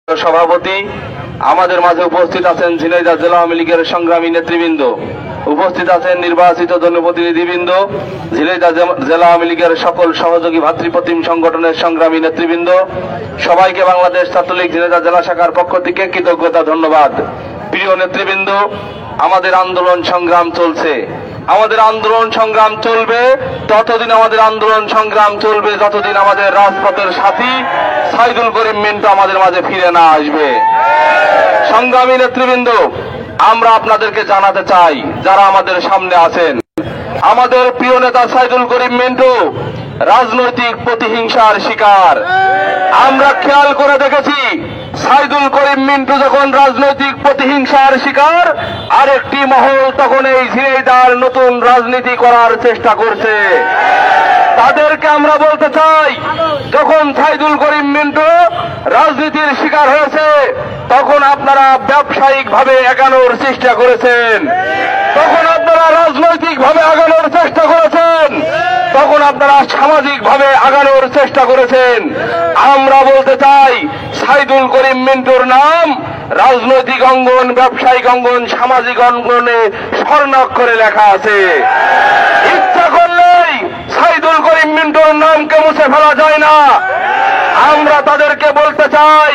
সভাপতি আমাদের মাঝে উপস্থিত আছেন ঝিনাইদহ জেলা আওয়ামী লীগের সংগ্রামী নেতৃবৃন্দ, উপস্থিত আছেন নির্বাচিত জনপ্রতিনিধিবৃন্দ, ঝিনাইদহ জেলা আওয়ামী লীগের সকল সহযোগী ভাতৃপ্রতিম সংগঠনের সংগ্রামী নেতৃবৃন্দ, সবাইকে বাংলাদেশ ছাত্রলীগ ঝিনাইদহ জেলা শাখার পক্ষ থেকে কৃতজ্ঞতা ধন্যবাদ। প্রিয় নেতৃবৃন্দ, আমাদের আন্দোলন সংগ্রাম চলছে, আমাদের আন্দোলন সংগ্রাম চলবে, ততদিন আমাদের আন্দোলন সংগ্রাম চলবে যতদিন আমাদের রাজপথের সাথী সাইদুল করিম মিন্টু আমাদের মাঝে ফিরে না আসবে। সংগ্রামী নেতৃবৃন্দ, আমরা আপনাদেরকে জানাতে চাই, যারা আমাদের সামনে আছেন, আমাদের প্রিয় নেতা সাইদুল করিম মিন্টু রাজনৈতিক প্রতিহিংসার শিকার। আমরা খেয়াল করে দেখেছি, সাইদুল করিম মিন্টু যখন রাজনৈতিক প্রতিহিংসার শিকার, আরেকটি মহল তখন এই ঝিনাইদহের নতুন রাজনীতি করার চেষ্টা করছে। তাদেরকে আমরা বলতে চাই, যখন সাইদুল করিম মিন্টু রাজনীতির শিকার হয়েছে, তখন আপনারা ব্যবসায়িক ভাবে এগানোর চেষ্টা করেছেন, তখন আপনারা রাজনৈতিক ভাবে আগানোর চেষ্টা করেছেন, তখন আপনারা সামাজিক ভাবে আগানোর চেষ্টা করেছেন। আমরা বলতে চাই, সাইদুল করিম মিন্টুর নাম রাজনৈতিক অঙ্গন, ব্যবসায়িক অঙ্গন, সামাজিক অঙ্গনে স্বর্ণাক্ষরে লেখা আছে। ইচ্ছা করলেই সাইদুল করিম মিন্টুর নামকে মুছে ফেলা যায় না। আমরা তাদেরকে বলতে চাই,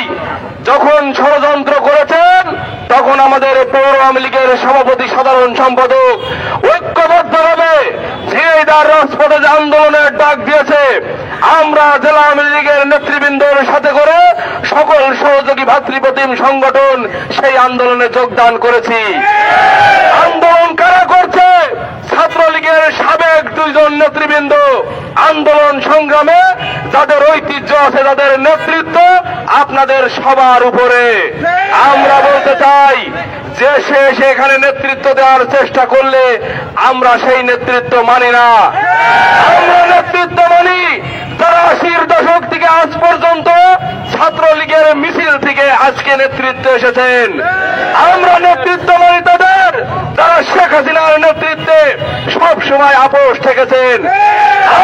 যখন ষড়যন্ত্র করেছেন, তখন আমাদের পৌর আওয়ামী লীগের সভাপতি সাধারণ সম্পাদক ঐক্যবদ্ধভাবে ঝিনাইদহের রাজপথে যে আন্দোলনের ডাক দিয়েছে, আমরা জেলা আওয়ামী লীগের নেতৃবৃন্দর সাথে করে সকল সহযোগী ভাতৃপ্রতিম সংগঠন সেই আন্দোলনে যোগদান করেছি। আন্দোলন কারা করছে? ছাত্রলীগের সাবেক দুইজন নেতৃবৃন্দ। আন্দোলন সংগ্রামে যাদের ঐতিহ্য আছে, যাদের নেতৃত্ব আপনাদের সবার উপরে। আমরা বলতে চাই, যে সে এখানে নেতৃত্ব দেওয়ার চেষ্টা করলে আমরা সেই নেতৃত্ব মানি না। আমরা নেতৃত্ব মানি যারা 80-র দশক থেকে আজ পর্যন্ত ছাত্রলীগের মিছিল থেকে আজকে নেতৃত্বে এসেছেন। আমরা নেতৃত্ব মানি তাদের যারা শেখ হাসিনার নেতৃত্বে সব সময় আপোষ থেকেছেন।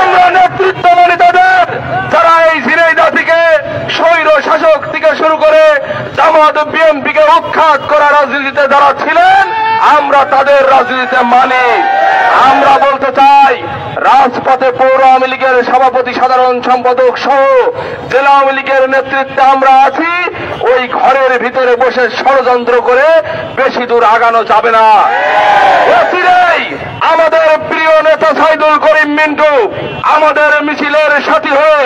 আমরা নেতৃত্ব মানি তাদের যারা এই ঝিনাইদহ থেকে স্বৈর শাসক থেকে শুরু করে জামাত বিএনপিকে উৎখাত করা রাজনীতিতে যারা ছিলেন, আমরা তাদের রাজনীতিতে মানি। আমরা বলতে চাই, রাজপথে পৌর আওয়ামী লীগের সভাপতি সাধারণ সম্পাদক সহ জেলা আওয়ামী লীগের নেতৃত্বে আমরা আছি। ওই ঘরের ভিতরে বসে ষড়যন্ত্র করে বেশি দূর আগানো যাবে না। আমাদের প্রিয় নেতা সাইদুল করিম মিন্টু আমাদের মিছিলের সাথী হয়ে,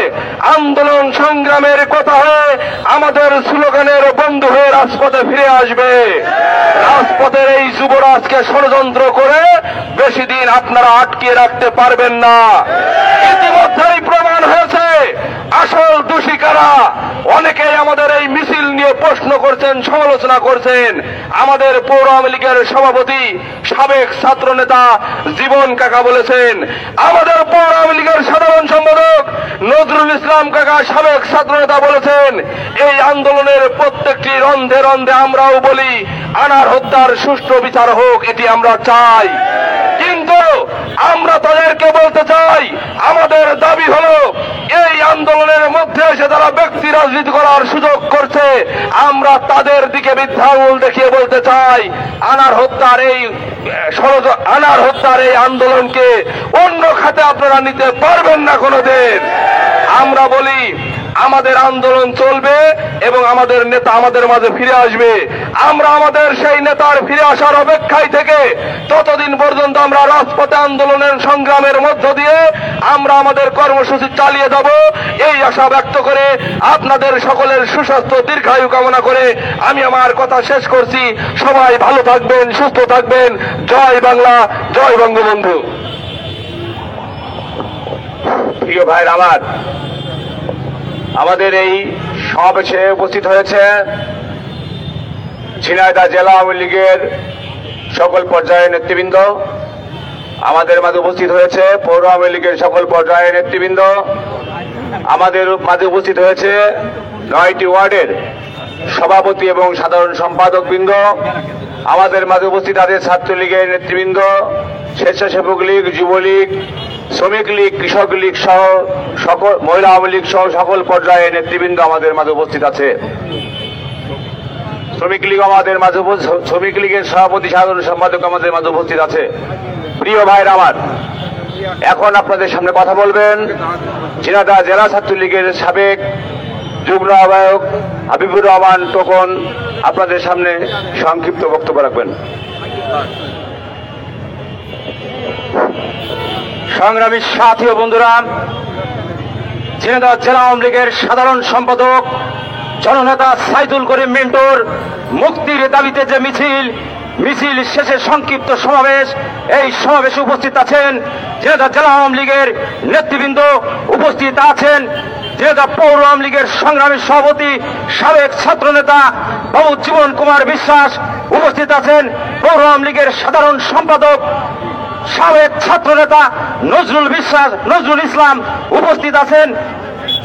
আন্দোলন সংগ্রামের কথা হয়ে, আমাদের স্লোগানের বন্ধু হয়ে রাজপথে ফিরে আসবে। রাজপথের এই যুবরাজকে ষড়যন্ত্র করে বেশি দিন আপনারা আটকিয়ে রাখতে পারবেন না। ইতিমধ্যেই প্রমাণ হয়েছে আসল দোষী কারা। অনেকেই আমাদের এই মিছিল নিয়ে প্রশ্ন করছেন, সমালোচনা করছেন। আমাদের পৌর আওয়ামী লীগের সভাপতি সাবেক ছাত্র নেতা জীবন কাকা বলেছেন, আমাদের পৌর আওয়ামী লীগের সাধারণ সম্পাদক নজরুল ইসলাম কাকা সাবেক ছাত্র নেতা বলেছেন, এই আন্দোলনের প্রত্যেকটি রন্ধে রন্ধে আমরাও বলি, আনার হত্যার সুষ্ঠু বিচার হোক, এটি আমরা চাই। কিন্তু আমরা তাদেরকে বলতে চাই, আমাদের দাবি হলো, এই আন্দোলনের মধ্যে এসে যারা ব্যক্তি রাজনীতি করার সুযোগ করছে, আমরা তাদের দিকে মিথ্যা আঙুল দেখিয়ে বলতে চাই, আনার হত্যার এই আন্দোলনকে অন্য খাতে আপনারা নিতে পারবেন না কোনোদিন। আমরা বলি, আমাদের আন্দোলন চলবে এবং আমাদের নেতা আমাদের মাঝে ফিরে আসবে। আমরা আমাদের সেই নেতার ফিরে আসার অপেক্ষায় থেকে ততদিন পর্যন্ত আমরা রাজপথে আন্দোলনের সংগ্রামের মধ্য দিয়ে আমরা আমাদের কর্মসূচি চালিয়ে যাব, এই আশা ব্যক্ত করে আপনাদের সকলের সুস্বাস্থ্য দীর্ঘায়ু কামনা করে আমি আমার কথা শেষ করছি। সবাই ভালো থাকবেন, সুস্থ থাকবেন। জয় বাংলা, জয় বঙ্গবন্ধু। প্রিয় ভাইরা আমার, আমাদের এই সমাবেশে উপস্থিত হয়েছে ঝিনাইদহ জেলা আওয়ামী লীগের সকল পর্যায়ের নেতৃবৃন্দ, আমাদের মাঝে উপস্থিত হয়েছে পৌর আওয়ামী লীগের সকল পর্যায়ের নেতৃবৃন্দ, আমাদের মাঝে উপস্থিত হয়েছে 9টি ওয়ার্ডের সভাপতি এবং সাধারণ সম্পাদক বৃন্দ, আমাদের মাঝে উপস্থিত আছে ছাত্রলীগের নেতৃবৃন্দ, স্বেচ্ছাসেবক লীগ, যুবলীগ, শ্রমিক লীগ, কৃষক লীগ সহ সকল, মহিলা আওয়ামী লীগ সহ সকল পর্যায়ে নেতৃবৃন্দ আমাদের মাঝে উপস্থিত আছে। শ্রমিক লীগ আমাদের মাঝে শ্রমিক লীগের সভাপতি সাধারণ সম্পাদক আমাদের মাঝে উপস্থিত আছে। প্রিয় ভাইরা আমার, এখন আপনাদের সামনে কথা বলবেন ঝিনাইদহ জেলা ছাত্রলীগের সাবেক যুগ্ম আহ্বায়ক হাবিবুর রহমান টোকন। আপনাদের সামনে সংক্ষিপ্ত বক্তব্য রাখবেন। সংগ্রামী সাথী ও বন্ধুরা, ঝিনাইদহ জেলা আওয়ামী লীগের সাধারণ সম্পাদক জননেতা সাইদুল করিম মিন্টুর মুক্তির দাবিতে যে মিছিল শেষে সংক্ষিপ্ত সমাবেশ, এই সমাবেশে উপস্থিত আছেন ঝিনাইদহ জেলা আওয়ামী লীগের নেতৃবৃন্দ, উপস্থিত আছেন ঝিনাইদহ পৌর আওয়ামী লীগের সংগ্রামী সভাপতি সাবেক ছাত্রনেতা বাবু জীবন কুমার বিশ্বাস, উপস্থিত আছেন পৌর আওয়ামী লীগের সাধারণ সম্পাদক সাবেক ছাত্রনেতা নজরুল ইসলাম, উপস্থিত আছেন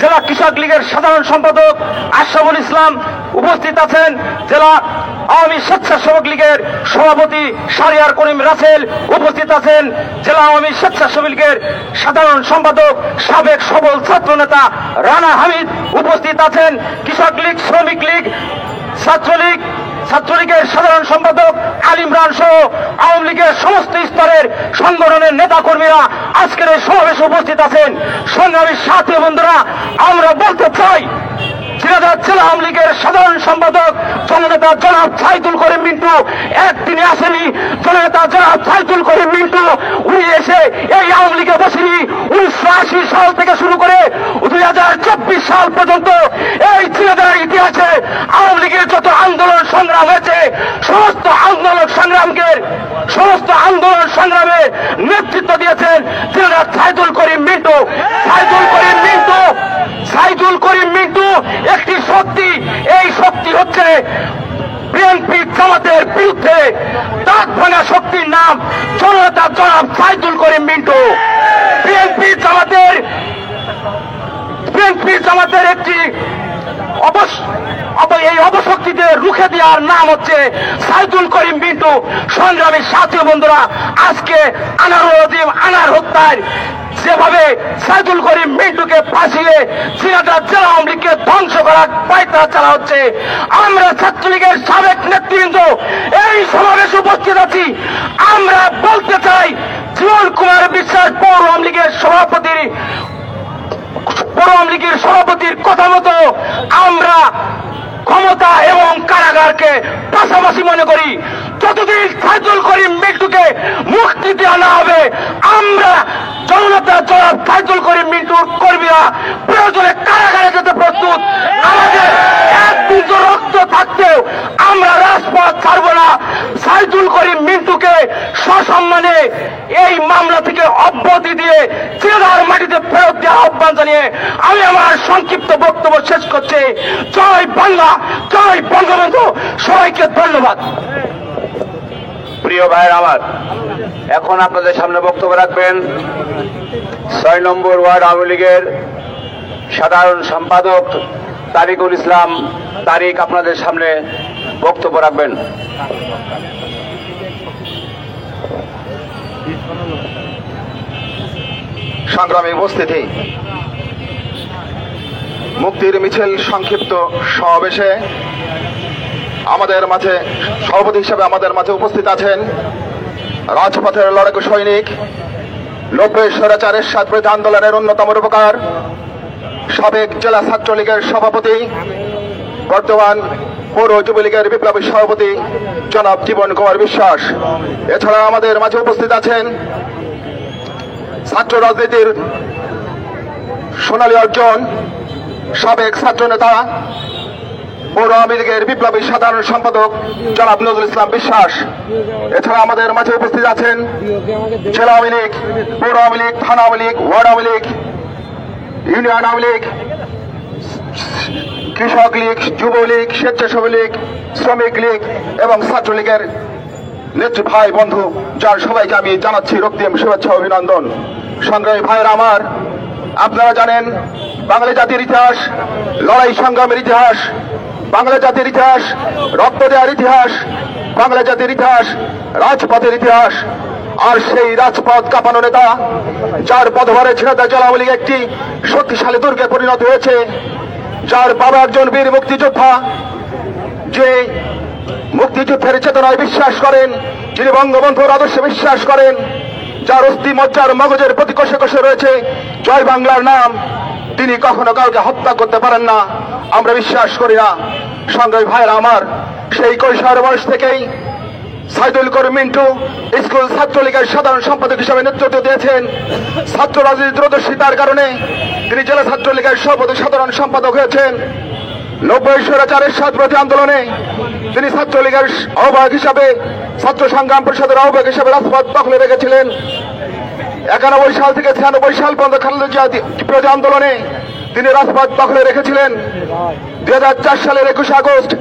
জেলা কৃষক লীগের সাধারণ সম্পাদক আশরাফুল ইসলাম, উপস্থিত আছেন জেলা আওয়ামী স্বেচ্ছাসেবক লীগের সভাপতি শাহরিয়ার করিম রাসেল, উপস্থিত আছেন জেলা আওয়ামী স্বেচ্ছাসেবক লীগের সাধারণ সম্পাদক সাবেক সবল ছাত্রনেতা রানা হামিদ, উপস্থিত আছেন কৃষক লীগ, শ্রমিক লীগ, ছাত্রলীগের সাধারণ সম্পাদক আলী ইমরান সহ আওয়ামী লীগের সমস্ত স্তরের সংগঠনের নেতা কর্মীরা আজকের এই সমাবেশে উপস্থিত আছেন। সংগ্রামী সাথী বন্ধুরা, আমরা বলতে চাই ঝিনাইদহ জেলা আওয়ামী লীগের সাধারণ সম্পাদক জননেতা জনাব সাইদুল করিম মিন্টু একদিনে আসেনি। জননেতা জনাব সাইদুল করিম মিন্টু উনি এসে এই আওয়ামী লীগে বসেনি। 1980 সাল থেকে শুরু করে 2024 সাল পর্যন্ত এই ঝিনাইদহের ইতিহাসে আওয়ামী লীগের যত আন্দোলন সংগ্রাম হয়েছে সমস্ত আন্দোলন সংগ্রামে নেতৃত্ব দিয়েছেন ঝিনাইদহ সাইদুল করিম মিন্টু। সাইদুল করিম মিন্টু একটি শক্তি, এই শক্তি হচ্ছে বিএনপি জামাতের বিরুদ্ধে দাঁত ভাঙা শক্তির নাম জননেতা জনাব সাইদুল করিম মিন্টু। বিএনপি জামাতের একটি এই অবশক্তিতে রুখে দেওয়ার নাম হচ্ছে সাইদুল করিম মিন্টু। সংগ্রামী সাথী বন্ধুরা, আজকে আনার হত্যায় যেভাবে সাইদুল করিম মিন্টুকে ফাঁসিয়ে ঝিনাইদহ জেলা আওয়ামী লীগকে ধ্বংস করার পায়তারা চালা হচ্ছে, আমরা ছাত্রলীগের সাবেক নেতৃবৃন্দ এই সমাবেশে উপস্থিত আছি। আমরা বলতে চাই জীবন কুমার বিশ্বাস পৌর আওয়ামী লীগের সভাপতির কথা মতো আমরা ক্ষমতা এবং কারাগারকে পাশাপাশি মনে করি। যতদিন সাইদুল করিম মিন্টুকে মুক্তি দেওয়া না হবে, আমরা জননেতা জনাব সাইদুল করিম মিন্টুর কর্মীরা প্রয়োজনে কারাগারে যেতে প্রস্তুত। আমাদের এক বিন্দু রক্ত থাকতেও আমরা রাজপথ ছাড়ব না। সাইদুল করিম মিন্টুকে সসম্মানে এই মামলা থেকে অব্যাহতি দিয়ে ঝিনাইদহের মাটিতে ফেরত দেওয়ার আহ্বান জানিয়ে আমি আমার সংক্ষিপ্ত বক্তব্য শেষ করছি। জয় বাংলা, জয় বঙ্গবন্ধু, সবাইকে ধন্যবাদ। প্রিয় ভাইয়ের আমার, এখন আপনাদের সামনে বক্তব্য রাখবেন 6 নম্বর ওয়ার্ড আওয়ামী লীগের সাধারণ সম্পাদক তারিকুল ইসলাম। তারিক আপনাদের সামনে বক্তব্য রাখবেন। সংগ্রামী উপস্থিতি, মুক্তির মিছিল সংক্ষিপ্ত সমাবেশে আমাদের মাঝে সভাপতি হিসেবে আমাদের মাঝে উপস্থিত আছেন রাজপথের লড়াকু সৈনিক, 90 স্বৈরাচারের বিরোধী আন্দোলনের অন্যতম রূপকার, সাবেক জেলা ছাত্রলীগের সভাপতি, বর্তমান পৌর যুবলীগের বিপ্লবী সভাপতি জনাব জীবন কুমার বিশ্বাস। এছাড়া আমাদের মাঝে উপস্থিত আছেন ছাত্র রাজনীতির সোনালী অর্জন, সাবেক ছাত্রনেতা পৌর আওয়ামী লীগের বিপ্লবী সাধারণ সম্পাদক জনাব নজরুল ইসলাম বিশ্বাস। এছাড়া আমাদের মাঝে উপস্থিত আছেন জেলা আওয়ামী লীগ, পৌর আওয়ামী লীগ, থানা আওয়ামী লীগ, ওয়ার্ড আওয়ামী লীগ, ইউনিয়ন আওয়ামী লীগ, কৃষক লীগ, যুবলীগ, স্বেচ্ছাসেবক লীগ, শ্রমিক লীগ এবং ছাত্রলীগের নেত্রী ভাই বন্ধু, যার সবাইকে আমি জানাচ্ছি রক্তিম শুভেচ্ছা অভিনন্দন। সংগ্রামী ভাইয়েরা আমার, আপনারা জানেন বাঙালি জাতির ইতিহাস লড়াই সংগ্রামের ইতিহাস, বাংলা জাতির ইতিহাস রক্ত দেওয়ার ইতিহাস, বাংলা জাতির ইতিহাস রাজপথের ইতিহাস। আর সেই রাজপথ কাঁপানো নেতা, যার পদভারে ঝিনাইদহ জেলা আওয়ামী লীগ একটি শক্তিশালী দুর্গে পরিণত হয়েছে, যার বাবা একজন বীর মুক্তিযোদ্ধা, যে মুক্তিযুদ্ধের চেতনায় বিশ্বাস করেন, যিনি বঙ্গবন্ধুর আদর্শে বিশ্বাস করেন, যার অস্থি মজ্জার মগজের প্রতি কষে কষে রয়েছে জয় বাংলার নাম, তিনি কখনো কাউকে হত্যা করতে পারেন না, আমরা বিশ্বাস করি না। সংগ্রামী ভাইয়েরা আমার, সেই কৈশোর বয়স থেকেই সাইদুল করিম মিন্টু স্কুল ছাত্রলীগের সাধারণ সম্পাদক হিসেবে নেতৃত্ব দিয়েছেন। ছাত্র রাজনীতির দূরদর্শিতার কারণে তিনি জেলা ছাত্রলীগের সভাপতি সাধারণ সম্পাদক হয়েছেন। 90 স্বৈরাচারের বিরোধী আন্দোলনে তিনি ছাত্রলীগের আহ্বায়ক হিসাবে, ছাত্র সংগ্রাম পরিষদের আহ্বায়ক হিসাবে রাজপথ দখলে রেখেছিলেন। 91 সাল থেকে 96 সাল পর্যন্ত খালেদা জিয়া বিরোধী আন্দোলনে তিনি রাজপথ দখলে রেখেছিলেন। 2004 সালের 21 আগস্ট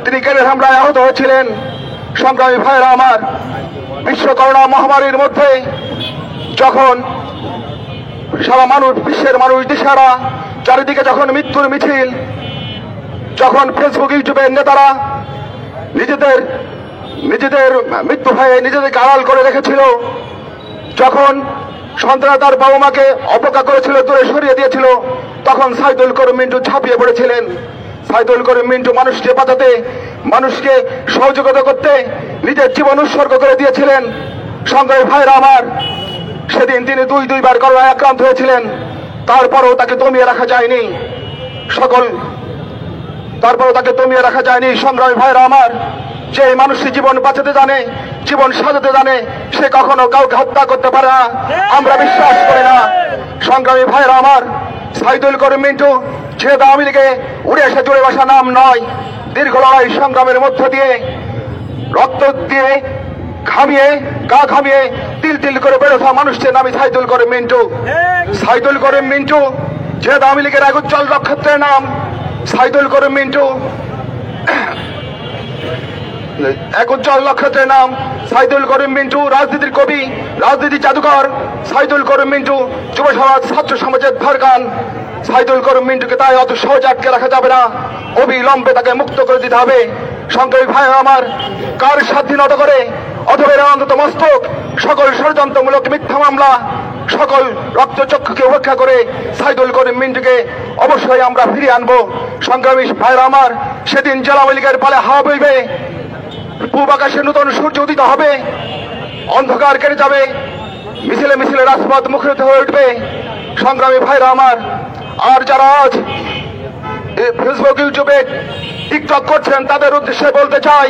তিনি গ্রেনেড হামলায় আহত হয়েছিলেন। সংগ্রামী ভাইয়েরা আমার, বিশ্ব করোনা মহামারীর মধ্যে যখন সারা মানুষ, বিশ্বের মানুষ দিশারা, চারিদিকে যখন মৃত্যুর মিছিল, যখন ফেসবুক ইউটিউবের নেতারা নিজেদের মৃত্যু ভয়ে নিজেদেরকে আড়াল করে রেখেছিল, যখন সন্তানরা তার বাবা মাকে অপেক্ষা করেছিল, দূরে সরিয়ে দিয়েছিল, তখন সাইদুল করিম মিন্টু ঝাঁপিয়ে পড়েছিলেন। সাইদুল করিম মিন্টু মানুষকে বাঁচাতে, মানুষকে সহযোগিতা করতে নিজের জীবন উৎসর্গ করে দিয়েছিলেন। সংগ্রামী ভাইরা আমার, সেদিন তিনি দুইবার করোনায় আক্রান্ত হয়েছিলেন, তারপরও তাকে দমিয়ে রাখা যায়নি। সংগ্রামী ভাইরা আমার, যে মানুষটি জীবন বাঁচাতে জানে, জীবন সাজাতে জানে, সে কখনো কাউকে হত্যা করতে পারে না, আমরা বিশ্বাস করি না। সংগ্রামী ভাইরা আমার, সাইদুল করিম মিন্টু ছেড়ে আওয়ামী লীগে উড়ে এসে জুড়ে বসা নাম নয়। দীর্ঘ লড়াই সংগ্রামের মধ্য দিয়ে, রক্ত দিয়ে, গা ঘামিয়ে তিল তিল করে বেড়ে ওঠা মানুষটির নামই সাইদুল করিম মিন্টু। সাইদুল করিম মিন্টু ছেড়ে আওয়ামী লীগের এক উজ্জ্বল নক্ষত্রের নাম। সাইদুল করিম মিন্টু এক উজ্জ্বল নক্ষত্রের নাম। সাইদুল করিম মিন্টু রাজনীতির কবি, রাজনীতির জাদুকর। সাইদুল করিম মিন্টু যুব সমাজ, ছাত্র সমাজের ধারকান। সাইদুল করিম মিন্টুকে তাই অত সহজে আটকে রাখা যাবে না, অবিলম্বে তাকে মুক্ত করে দিতে হবে। সংগ্রামী ভাই আমার, কার স্বাধীনতা করে অথবা অন্তত মস্তক সকল ষড়যন্ত্রমূলক মিথ্যা মামলা, সকল রক্তচক্ষুকে উপেক্ষা করে সাইদুল করিম মিন্টুকে অবশ্যই আমরা ফিরিয়ে আনবো। সংগ্রামী ভাইরা আমার, সেদিন জেলা আওয়ামী লীগের পালে হাওয়া বইবে, পূব আকাশে নতুন সূর্য উদিত হবে, অন্ধকার কেটে যাবে, মিছিলে মিছিলে রাজপথ মুখরিত হয়ে উঠবে। সংগ্রামী ভাইরা আমার, আর যারা আজ ফেসবুক, ইউটিউবে, টিকটক করছেন, তাদের উদ্দেশ্যে বলতে চাই,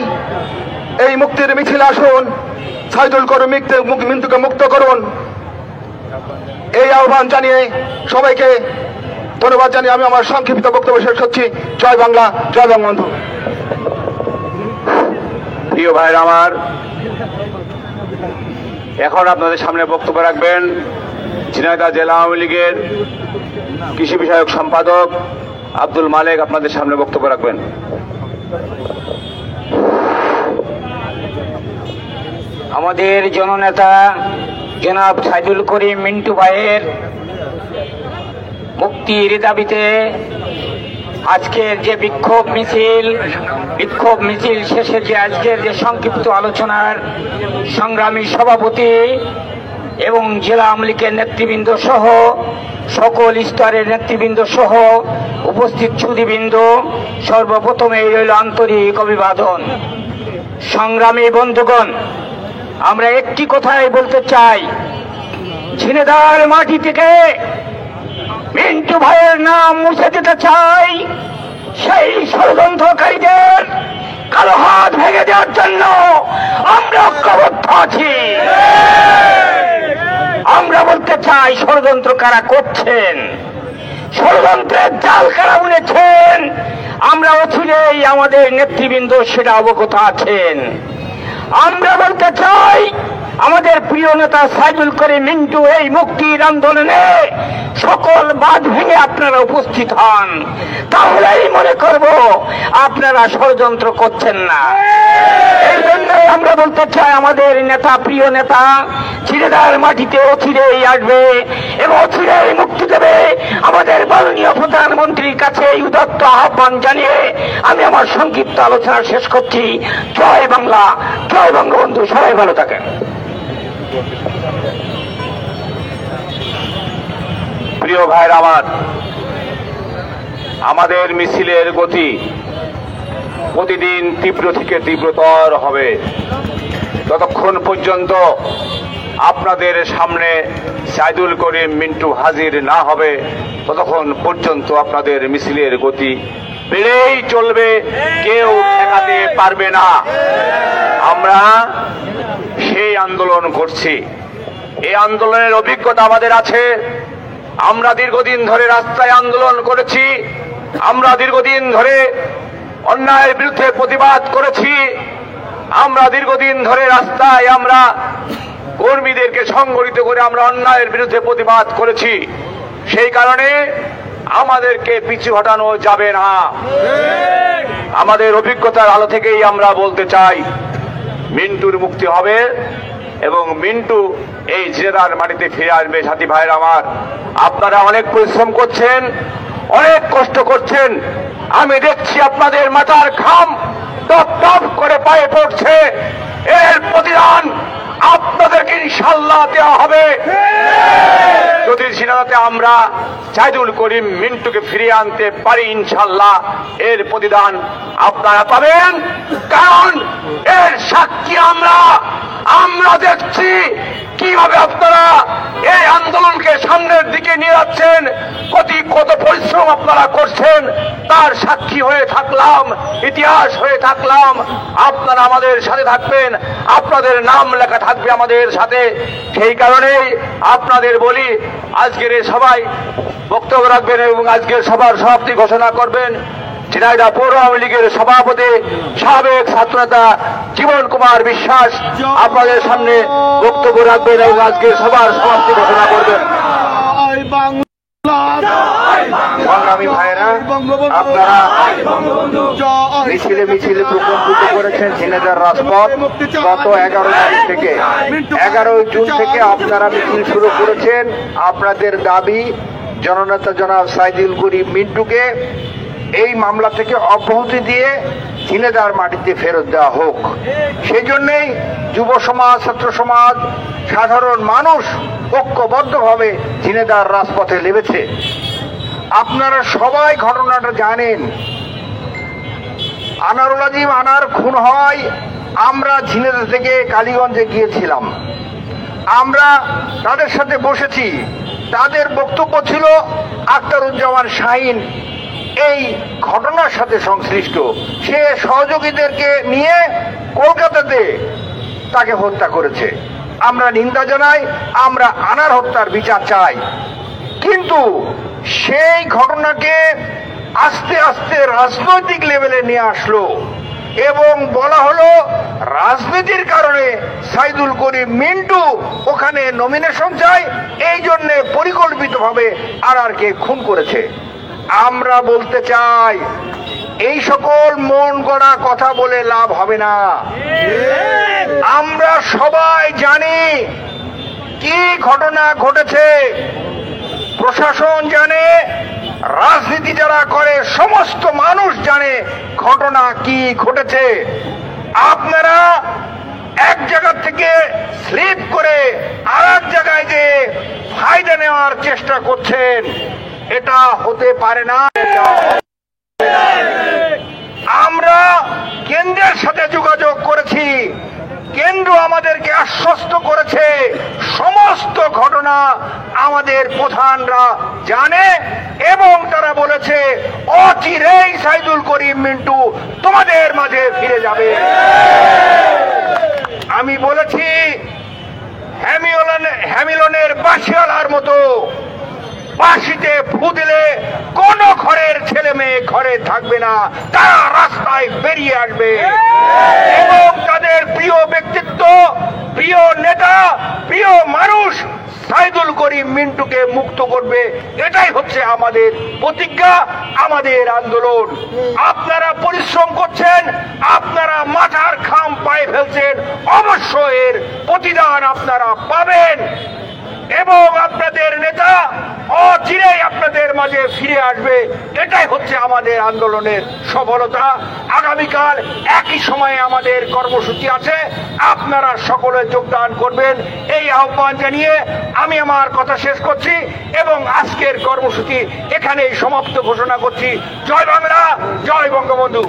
এই মুক্তির মিছিলে আসুন, সাইদুল করিম মিন্টুকে মুক্ত করুন। এই আহ্বান জানিয়ে সবাইকে ধন্যবাদ জানিয়ে আমি আমার সংক্ষিপ্ত বক্তব্য শেষ করছি। জয় বাংলা, জয় বঙ্গবন্ধু। প্রিয় ভাইরা আমার, এখন আপনাদের সামনে বক্তব্য রাখবেন ঝিনাইদহ জেলা আওয়ামী লীগের কৃষি বিষয়ক সম্পাদক আব্দুল মালেক। আপনাদের সামনে বক্তব্য রাখবেন। আমাদের জননেতা জনাব সাইদুল করিম মিন্টু ভাইয়ের মুক্তির দাবিতে আজকের যে বিক্ষোভ মিছিল শেষে যে আজকের যে সংক্ষিপ্ত আলোচনার সংগ্রামী সভাপতি এবং জেলা আওয়ামী লীগের নেতৃবৃন্দ সহ সকল স্তরের নেতৃবৃন্দ সহ উপস্থিত সুধীবৃন্দ, সর্বপ্রথমে রইল আন্তরিক অভিবাদন। সংগ্রামী বন্ধুগণ, আমরা একটি কথাই বলতে চাই, ঝিনাইদহের মাটি থেকে মিন্টু ভাইয়ের নাম মুছে দিতে চাই। সেই ষড়যন্ত্রকারীদের কালো হাত ভেঙে দেওয়ার জন্য আমরা ঐক্যবদ্ধ আছি। আমরা বলতে চাই, ষড়যন্ত্র কারা করছেন, ষড়যন্ত্রের জাল কারা বুনেছেন, আমরা অচিরেই আমাদের নেতৃবৃন্দ সেটা অবগত আছেন। আমরা বলতে চাই, আমাদের প্রিয় নেতা সাইদুল করিম মিন্টু এই মুক্তির আন্দোলনে সকল বাঁধ ভেঙে আপনারা উপস্থিত হন, তাহলেই মনে করব আপনারা ষড়যন্ত্র করছেন না। এই জন্যই আমরা বলতে চাই, আমাদের নেতা, প্রিয় নেতা ঝিনাইদহের মাটিতে অচিরেই আসবে এবং অচিরেই মুক্তি দেবে। আমাদের মাননীয় প্রধানমন্ত্রীর কাছে এই উদাত্ত আহ্বান জানিয়ে আমি আমার সংক্ষিপ্ত আলোচনা শেষ করছি। জয় বাংলা, জয় বঙ্গবন্ধু। সবাই ভালো থাকেন। প্রিয় ভাইরা আমার, আমাদের মিছিলের গতি প্রতিদিন তীব্র থেকে তীব্রতর হবে। ততক্ষণ পর্যন্ত আপনাদের সামনে সাইদুল করিম মিন্টু হাজির না হবে, ততক্ষণ পর্যন্ত আপনাদের মিছিলের গতি বেড়েই চলবে, কেউ ঠেকাতে পারবে না। আমরা সেই আন্দোলন করছি, এই আন্দোলনের অভিজ্ঞতা আমাদের আছে। আমরা দীর্ঘদিন ধরে রাস্তায় আন্দোলন করেছি, আমরা দীর্ঘদিন ধরে অন্যায়ের বিরুদ্ধে প্রতিবাদ করেছি, আমরা দীর্ঘদিন ধরে রাস্তায় আমরা কর্মীদেরকে সংগঠিত করে আমরা অন্যায়ের বিরুদ্ধে প্রতিবাদ করেছি। সেই কারণে আমাদেরকে পিছু হটানো যাবে না। আমাদের অভিজ্ঞতার আলো থেকেই আমরা বলতে চাই, মিন্টুর মুক্তি হবে এবং মিন্টু এই জেলার মাটিতে ফিরে আসবে। সাথী ভাইয়ের আমার, আপনারা অনেক পরিশ্রম করছেন, অনেক কষ্ট করছেন, আমি দেখছি আপনাদের মাথার ঘাম টপ টপ করে পায়ে পড়ছে। এর প্রতিদান আপনাদেরকে ইনশাল্লাহ দেওয়া হবে। যদি ঝিনাইদহে আমরা সাইদুল করিম মিন্টুকে ফিরিয়ে আনতে পারি, ইনশাল্লাহ এর প্রতিদান আপনারা পাবেন। কারণ এর সাক্ষী আমরা দেখছি কিভাবে আপনারা এই আন্দোলনকে সামনের দিকে নিয়ে যাচ্ছেন, কত পরিশ্রম আপনারা করছেন, তার সাক্ষী হয়ে থাকলাম, ইতিহাস হয়ে থাকলাম। আপনারা আমাদের সাথে থাকবেন, আপনাদের নাম লেখা থাকবে আমাদের সাথে। সেই কারণেই আপনাদের বলি, আজকের এই সবাই বক্তব্য রাখবেন এবং আজকের সভার সমাপ্তি ঘোষণা করবেন ঝিনাইদহ পৌর আওয়ামী লীগের সভাপতি সাবেক ছাত্রনেতা জীবন কুমার বিশ্বাস আপনাদের সামনে বক্তব্য রাখবেন এবং আজকের সভার সমাপ্তি ঘোষণা করবেন। সংগ্রামী ভাইয়েরা, আপনারা মিছিলে প্রকম্পিত করেছেন ঝিনাইদহের রাজপথ। গত 11 তারিখ থেকে 11 জুন থেকে আপনারা মিছিল শুরু করেছেন। আপনাদের দাবি জননেতা জনাব সাইদুল করিম মিন্টুকে এই মামলা থেকে অব্যাহতি দিয়ে ঝিনাইদহের মাটিতে ফেরত দেওয়া হোক। সেই জন্যই যুব সমাজ, ছাত্র সমাজ, সাধারণ মানুষ ঐক্যবদ্ধভাবে ঝিনাইদহের রাজপথে নেমেছে। আপনারা সবাই ঘটনাটা জানেন। আনারুল আজিম আনার খুন হয়, আমরা ঝিনাইদহ থেকে কালীগঞ্জে গিয়েছিলাম, আমরা তাদের সাথে বসেছি। তাদের বক্তব্য ছিল আখতারুজ্জামান শাহীন এই ঘটনার সাথে সংশ্লিষ্ট, সে সহযোগীদেরকে নিয়ে কলকাতাতে তাকে হত্যা করেছে। আমরা নিন্দা জানাই, আমরা আনার হত্যার বিচার চাই। কিন্তু সেই ঘটনাকে আস্তে আস্তে রাজনৈতিক লেভেলে নিয়ে আসলো এবং বলা হলো রাজনীতির কারণে সাইদুল করিম মিন্টু ওখানে নমিনেশন চায়, এই জন্যে পরিকল্পিতভাবে আনারকে খুন করেছে। আমরা বলতে চাই, এই সকল মন গড়া কথা বলে লাভ হবে না। আমরা সবাই জানি কি ঘটনা ঘটেছে, প্রশাসন জানে, রাজনীতি যারা করে সমস্ত মানুষ জানে ঘটনা কি ঘটেছে। আপনারা এক জায়গা থেকে স্লিপ করে আর এক জায়গায় যে ফায়দা নেওয়ার চেষ্টা করছেন, এটা হতে পারে না। আমরা কেন্দ্রের সাথে যোগাযোগ করেছি, কেন্দ্র আমাদেরকে আশ্বস্ত করেছে সমস্ত ঘটনা আমাদের প্রধানরা জানে এবং তারা বলেছে অচিরেই সাইদুল করিম মিন্টু তোমাদের মাঝে ফিরে যাবে। আমি বলেছি হ্যামিলনের বাঁশিওয়ালার মতো বাঁশিতে ফু দিলে কোন ঘরের ছেলে মেয়ে ঘরে থাকবে না, তারা রাস্তায় বেরিয়ে আসবে এবং তাদের প্রিয় ব্যক্তিত্ব, প্রিয় নেতা, প্রিয় মানুষ সাইদুল করিম মিন্টুকে মুক্ত করবে। এটাই হচ্ছে আমাদের প্রতিজ্ঞা, আমাদের আন্দোলন। আপনারা পরিশ্রম করছেন, আপনারা মাথার ঘাম পায়ে ফেলছেন, অবশ্যই এর প্রতিদান আপনারা পাবেন। এবং আপনাদের নেতা অচিরেই আপনাদের মাঝে ফিরে আসবে। এটাই হচ্ছে আমাদের আন্দোলনের সফলতা। আগামীকাল একই সময়ে আমাদের কর্মসূচি আছে, আপনারা সকলে যোগদান করবেন এই আহ্বান জানিয়ে আমি আমার কথা শেষ করছি এবং আজকের কর্মসূচি এখানেই সমাপ্ত ঘোষণা করছি। জয় বাংলা, জয় বঙ্গবন্ধু।